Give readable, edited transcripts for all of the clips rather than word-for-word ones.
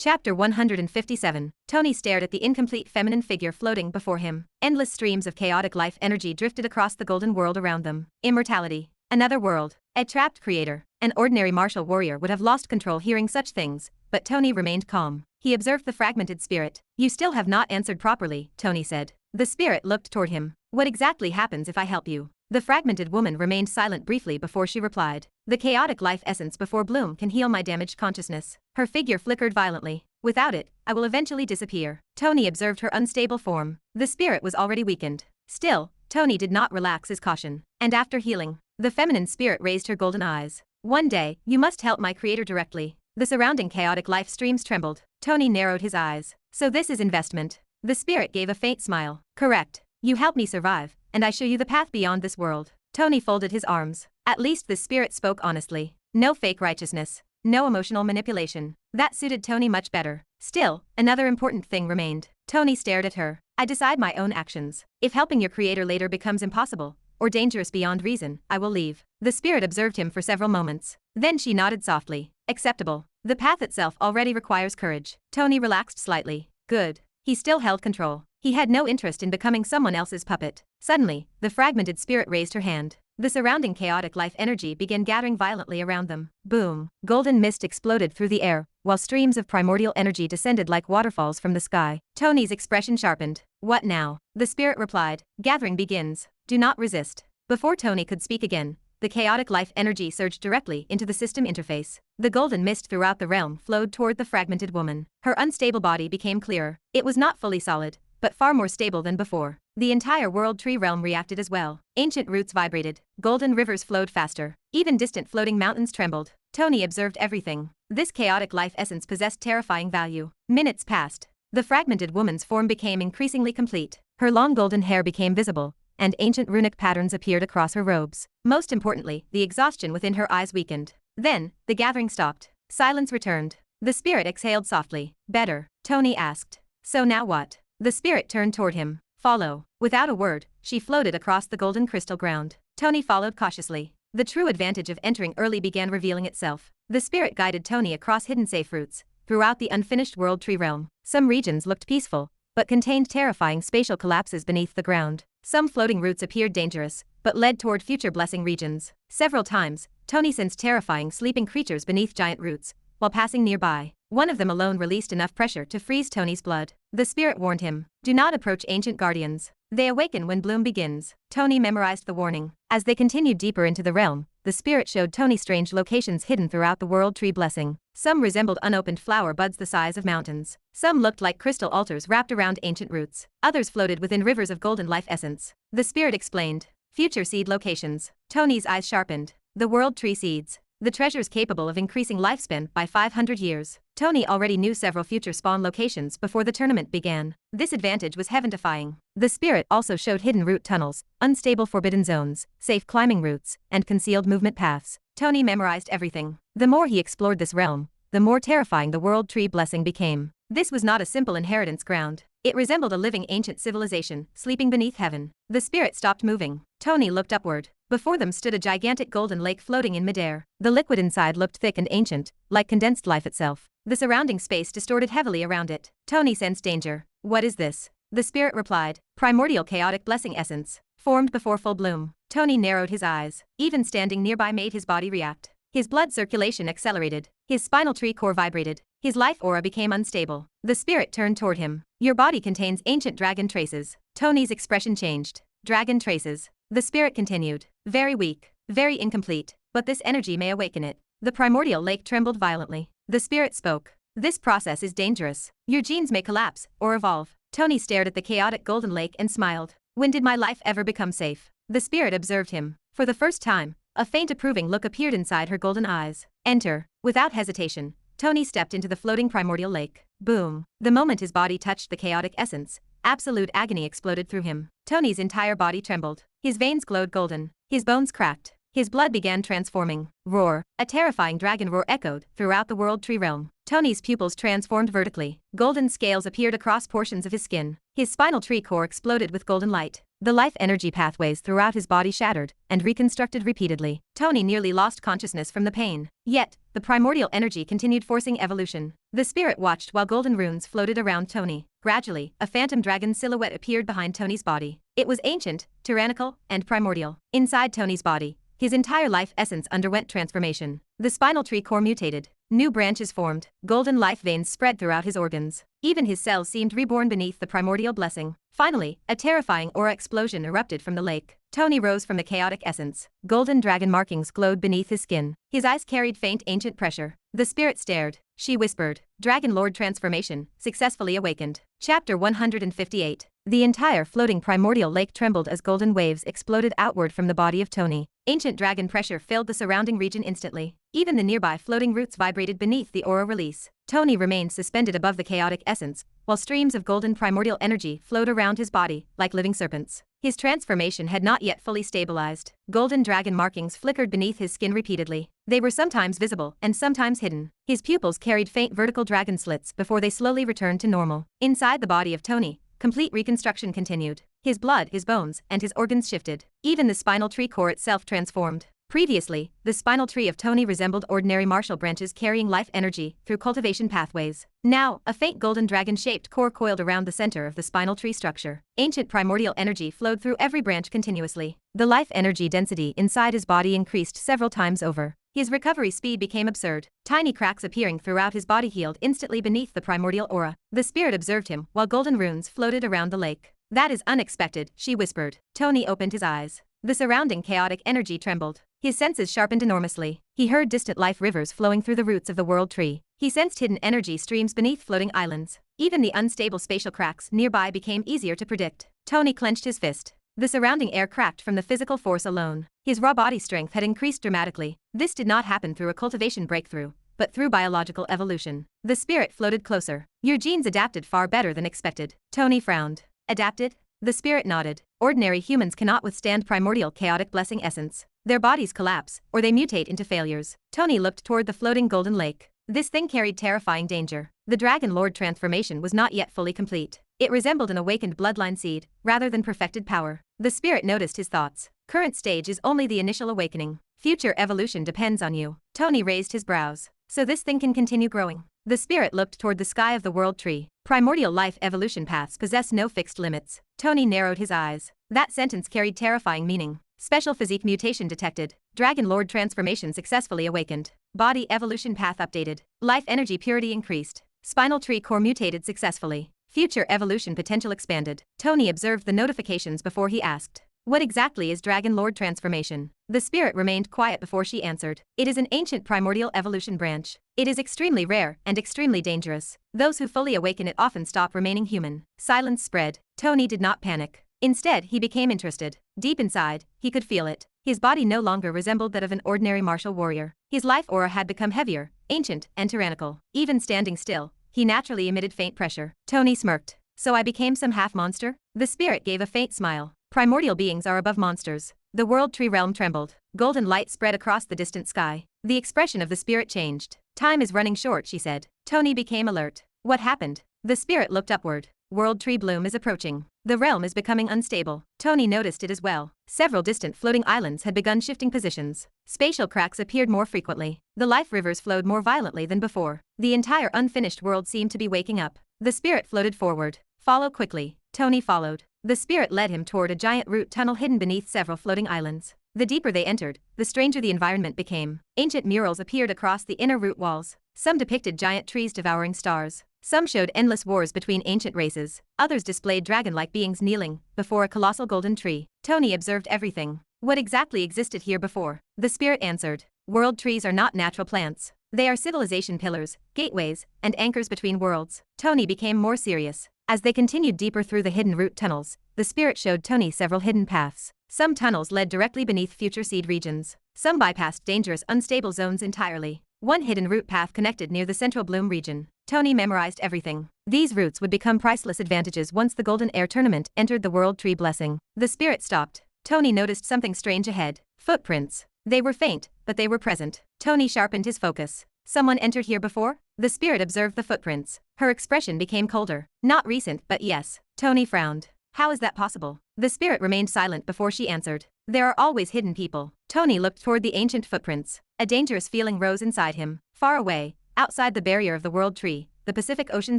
Chapter 157. Tony stared at the incomplete feminine figure floating before him. Endless streams of chaotic life energy drifted across the golden world around them. Immortality. Another world. A trapped creator. An ordinary martial warrior would have lost control hearing such things, but Tony remained calm. He observed the fragmented spirit. You still have not answered properly, Tony said. The spirit looked toward him. What exactly happens if I help you? The fragmented woman remained silent briefly before she replied. The chaotic life essence before bloom can heal my damaged consciousness. Her figure flickered violently. Without it, I will eventually disappear. Tony observed her unstable form. The spirit was already weakened. Still, Tony did not relax his caution. And after healing, the feminine spirit raised her golden eyes. One day, you must help my creator directly. The surrounding chaotic life streams trembled. Tony narrowed his eyes. So this is investment. The spirit gave a faint smile. Correct. You help me survive, and I show you the path beyond this world. Tony folded his arms. At least the spirit spoke honestly. No fake righteousness. No emotional manipulation. That suited Tony much better. Still, another important thing remained. Tony stared at her. I decide my own actions. If helping your creator later becomes impossible, or dangerous beyond reason, I will leave. The spirit observed him for several moments. Then she nodded softly. Acceptable. The path itself already requires courage. Tony relaxed slightly. Good. He still held control. He had no interest in becoming someone else's puppet. Suddenly, the fragmented spirit raised her hand. The surrounding chaotic life energy began gathering violently around them. Boom. Golden mist exploded through the air, while streams of primordial energy descended like waterfalls from the sky. Tony's expression sharpened. What now? The spirit replied. Gathering begins. Do not resist. Before Tony could speak again, the chaotic life energy surged directly into the system interface. The golden mist throughout the realm flowed toward the fragmented woman. Her unstable body became clearer. It was not fully solid, but far more stable than before. The entire world tree realm reacted as well. Ancient roots vibrated. Golden rivers flowed faster. Even distant floating mountains trembled. Tony observed everything. This chaotic life essence possessed terrifying value. Minutes passed. The fragmented woman's form became increasingly complete. Her long golden hair became visible, and ancient runic patterns appeared across her robes. Most importantly, the exhaustion within her eyes weakened. Then, the gathering stopped. Silence returned. The spirit exhaled softly. Better, Tony asked. So now what? The spirit turned toward him. Follow. Without a word, she floated across the golden crystal ground. Tony followed cautiously. The true advantage of entering early began revealing itself. The spirit guided Tony across hidden safe routes, throughout the unfinished world tree realm. Some regions looked peaceful, but contained terrifying spatial collapses beneath the ground. Some floating routes appeared dangerous, but led toward future blessing regions. Several times, Tony sensed terrifying sleeping creatures beneath giant roots, while passing nearby. One of them alone released enough pressure to freeze Tony's blood. The spirit warned him. Do not approach ancient guardians. They awaken when bloom begins. Tony memorized the warning. As they continued deeper into the realm, the spirit showed Tony strange locations hidden throughout the world tree blessing. Some resembled unopened flower buds the size of mountains. Some looked like crystal altars wrapped around ancient roots. Others floated within rivers of golden life essence. The spirit explained. Future seed locations. Tony's eyes sharpened. The world tree seeds. The treasures capable of increasing lifespan by 500 years. Tony already knew several future spawn locations before the tournament began. This advantage was heaven-defying. The spirit also showed hidden route tunnels, unstable forbidden zones, safe climbing routes, and concealed movement paths. Tony memorized everything. The more he explored this realm, the more terrifying the world tree blessing became. This was not a simple inheritance ground. It resembled a living ancient civilization, sleeping beneath heaven. The spirit stopped moving. Tony looked upward. Before them stood a gigantic golden lake floating in midair. The liquid inside looked thick and ancient, like condensed life itself. The surrounding space distorted heavily around it. Tony sensed danger. What is this? The spirit replied. Primordial chaotic blessing essence, formed before full bloom. Tony narrowed his eyes. Even standing nearby made his body react. His blood circulation accelerated. His spinal tree core vibrated. His life aura became unstable. The spirit turned toward him. Your body contains ancient dragon traces. Tony's expression changed. Dragon traces. The spirit continued. Very weak, very incomplete, but this energy may awaken it. The primordial lake trembled violently. The spirit spoke. This process is dangerous. Your genes may collapse or evolve. Tony stared at the chaotic golden lake and smiled. When did my life ever become safe? The spirit observed him. For the first time, a faint approving look appeared inside her golden eyes. Enter. Without hesitation, Tony stepped into the floating primordial lake. Boom. The moment his body touched the chaotic essence, absolute agony exploded through him. Tony's entire body trembled. His veins glowed golden. His bones cracked. His blood began transforming. Roar. A terrifying dragon roar echoed throughout the World Tree realm. Tony's pupils transformed vertically. Golden scales appeared across portions of his skin. His spinal tree core exploded with golden light. The life energy pathways throughout his body shattered and reconstructed repeatedly. Tony nearly lost consciousness from the pain. Yet, the primordial energy continued forcing evolution. The spirit watched while golden runes floated around Tony. Gradually, a phantom dragon silhouette appeared behind Tony's body. It was ancient, tyrannical, and primordial. Inside Tony's body, his entire life essence underwent transformation. The spinal tree core mutated. New branches formed. Golden life veins spread throughout his organs. Even his cells seemed reborn beneath the primordial blessing. Finally, a terrifying aura explosion erupted from the lake. Tony rose from the chaotic essence. Golden dragon markings glowed beneath his skin. His eyes carried faint ancient pressure. The spirit stared. She whispered. Dragon Lord transformation, successfully awakened. Chapter 158. The entire floating primordial lake trembled as golden waves exploded outward from the body of Tony. Ancient dragon pressure filled the surrounding region instantly. Even the nearby floating roots vibrated beneath the aura release. Tony remained suspended above the chaotic essence, while streams of golden primordial energy flowed around his body, like living serpents. His transformation had not yet fully stabilized. Golden dragon markings flickered beneath his skin repeatedly. They were sometimes visible and sometimes hidden. His pupils carried faint vertical dragon slits before they slowly returned to normal. Inside the body of Tony, complete reconstruction continued. His blood, his bones, and his organs shifted. Even the spinal tree core itself transformed. Previously, the spinal tree of Tony resembled ordinary martial branches carrying life energy through cultivation pathways. Now, a faint golden dragon-shaped core coiled around the center of the spinal tree structure. Ancient primordial energy flowed through every branch continuously. The life energy density inside his body increased several times over. His recovery speed became absurd. Tiny cracks appearing throughout his body healed instantly beneath the primordial aura. The spirit observed him while golden runes floated around the lake. "That is unexpected," she whispered. Tony opened his eyes. The surrounding chaotic energy trembled. His senses sharpened enormously. He heard distant life rivers flowing through the roots of the world tree. He sensed hidden energy streams beneath floating islands. Even the unstable spatial cracks nearby became easier to predict. Tony clenched his fist. The surrounding air cracked from the physical force alone. His raw body strength had increased dramatically. This did not happen through a cultivation breakthrough, but through biological evolution. The spirit floated closer. "Your genes adapted far better than expected." Tony frowned. "Adapted?" The spirit nodded. "Ordinary humans cannot withstand primordial chaotic blessing essence. Their bodies collapse, or they mutate into failures." Tony looked toward the floating golden lake. This thing carried terrifying danger. The Dragon Lord transformation was not yet fully complete. It resembled an awakened bloodline seed, rather than perfected power. The spirit noticed his thoughts. "Current stage is only the initial awakening. Future evolution depends on you." Tony raised his brows. "So this thing can continue growing?" The spirit looked toward the sky of the world tree. Primordial life evolution paths possess no fixed limits. Tony narrowed his eyes. That sentence carried terrifying meaning. Special physique mutation detected. Dragon Lord transformation successfully awakened. Body evolution path updated. Life energy purity increased. Spinal tree core mutated successfully. Future evolution potential expanded. Tony observed the notifications before he asked, "What exactly is Dragon Lord transformation?" The spirit remained quiet before she answered. "It is an ancient primordial evolution branch. It is extremely rare and extremely dangerous. Those who fully awaken it often stop remaining human." Silence spread. Tony did not panic. Instead, he became interested. Deep inside, he could feel it. His body no longer resembled that of an ordinary martial warrior. His life aura had become heavier, ancient, and tyrannical. Even standing still, he naturally emitted faint pressure. Tony smirked. "So I became some half-monster?" The spirit gave a faint smile. "Primordial beings are above monsters." The world tree realm trembled. Golden light spread across the distant sky. The expression of the spirit changed. "Time is running short," she said. Tony became alert. "What happened?" The spirit looked upward. "World tree bloom is approaching. The realm is becoming unstable." Tony noticed it as well. Several distant floating islands had begun shifting positions. Spatial cracks appeared more frequently. The life rivers flowed more violently than before. The entire unfinished world seemed to be waking up. The spirit floated forward. "Follow quickly." Tony followed. The spirit led him toward a giant root tunnel hidden beneath several floating islands. The deeper they entered, the stranger the environment became. Ancient murals appeared across the inner root walls. Some depicted giant trees devouring stars. Some showed endless wars between ancient races. Others displayed dragon-like beings kneeling before a colossal golden tree. Tony observed everything. "What exactly existed here before?" The spirit answered. "World trees are not natural plants. They are civilization pillars, gateways, and anchors between worlds." Tony became more serious. As they continued deeper through the hidden root tunnels, the spirit showed Tony several hidden paths. Some tunnels led directly beneath future seed regions. Some bypassed dangerous unstable zones entirely. One hidden root path connected near the central bloom region. Tony memorized everything. These routes would become priceless advantages once the Golden Heir Tournament entered the World Tree Blessing. The spirit stopped. Tony noticed something strange ahead. Footprints. They were faint, but they were present. Tony sharpened his focus. Someone entered here before? The spirit observed the footprints. Her expression became colder. Not recent, but yes. Tony frowned. How is that possible? The spirit remained silent before she answered. There are always hidden people. Tony looked toward the ancient footprints. A dangerous feeling rose inside him. Far away, outside the barrier of the World Tree, the Pacific Ocean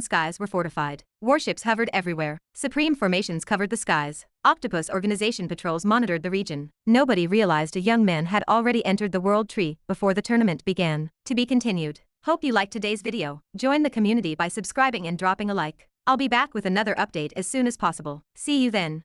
skies were fortified. Warships hovered everywhere. Supreme formations covered the skies. Octopus organization patrols monitored the region. Nobody realized a young man had already entered the World Tree before the tournament began. To be continued. Hope you liked today's video. Join the community by subscribing and dropping a like. I'll be back with another update as soon as possible. See you then.